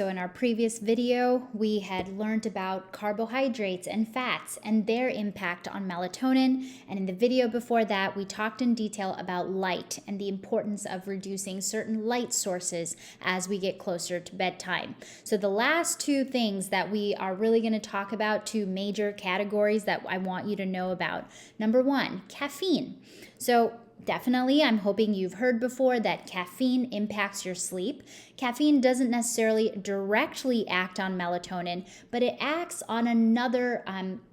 So in our previous video, we had learned about carbohydrates and fats and their impact on melatonin. And in the video before that, we talked in detail about light and the importance of reducing certain light sources as we get closer to bedtime. So the last two things that we are really going to talk about, two major categories that I want you to know about. Number one, caffeine. So definitely, I'm hoping you've heard before that caffeine impacts your sleep. Caffeine doesn't necessarily directly act on melatonin, but it acts on another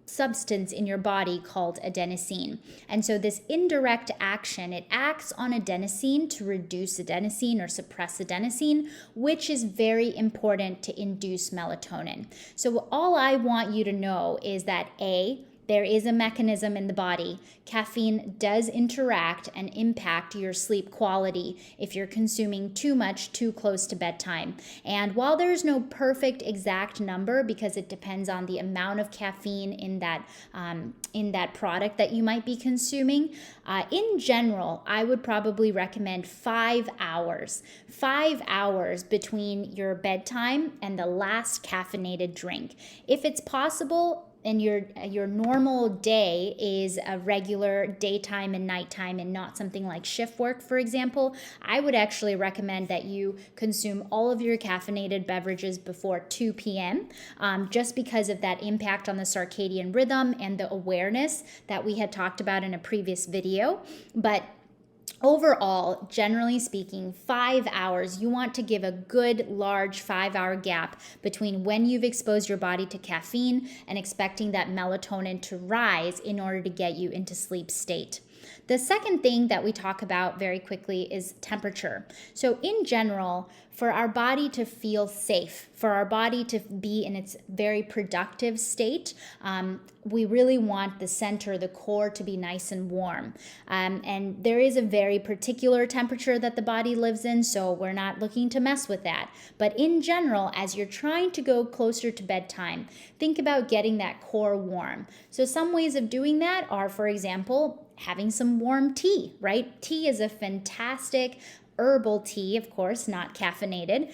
substance in your body called adenosine. And so this indirect action, it acts on adenosine to reduce adenosine or suppress adenosine, which is very important to induce melatonin. So all I want you to know is that there is a mechanism in the body. Caffeine does interact and impact your sleep quality if you're consuming too much too close to bedtime. And while there's no perfect exact number, because it depends on the amount of caffeine in that product that you might be consuming, in general, I would probably recommend 5 hours. 5 hours between your bedtime and the last caffeinated drink. If it's possible, and your normal day is a regular daytime and nighttime and not something like shift work, for example, I would actually recommend that you consume all of your caffeinated beverages before 2 p.m. Just because of that impact on the circadian rhythm and the awareness that we had talked about in a previous video. But overall, generally speaking, 5 hours, you want to give a good large 5-hour gap between when you've exposed your body to caffeine and expecting that melatonin to rise in order to get you into sleep state. The second thing that we talk about very quickly is temperature. So in general, for our body to feel safe, for our body to be in its very productive state, we really want the center, the core, to be nice and warm. And there is a very particular temperature that the body lives in, so we're not looking to mess with that. But in general, as you're trying to go closer to bedtime, think about getting that core warm. So some ways of doing that are, for example, having some warm tea, right? Tea is a fantastic herbal tea, of course, not caffeinated,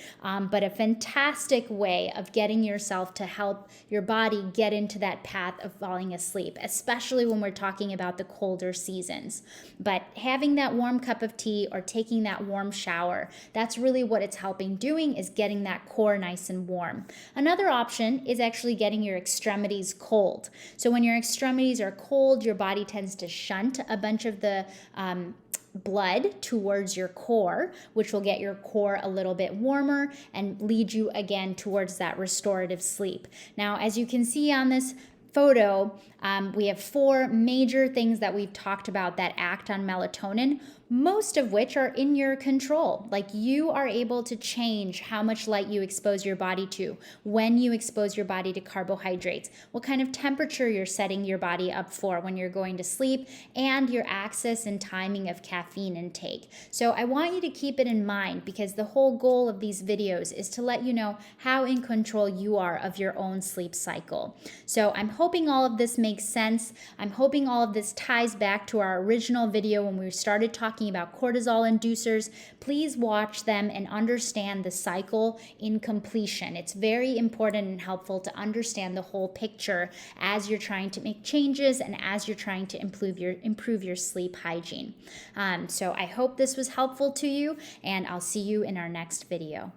but a fantastic way of getting yourself to help your body get into that path of falling asleep, especially when we're talking about the colder seasons. But having that warm cup of tea or taking that warm shower, that's really what it's helping doing, is getting that core nice and warm. Another option is actually getting your extremities cold. So when your extremities are cold, your body tends to shunt a bunch of the blood towards your core, which will get your core a little bit warmer and lead you again towards that restorative sleep. Now, as you can see on this photo, we have 4 major things that we've talked about that act on melatonin, most of which are in your control. Like, you are able to change how much light you expose your body to, when you expose your body to carbohydrates, what kind of temperature you're setting your body up for when you're going to sleep, and your access and timing of caffeine intake. So I want you to keep it in mind, because the whole goal of these videos is to let you know how in control you are of your own sleep cycle. So I'm hoping all of this makes sense. I'm hoping all of this ties back to our original video when we started talking about cortisol inducers. Please watch them and understand the cycle in completion. It's very important and helpful to understand the whole picture as you're trying to make changes and as you're trying to improve your sleep hygiene. So I hope this was helpful to you, and I'll see you in our next video.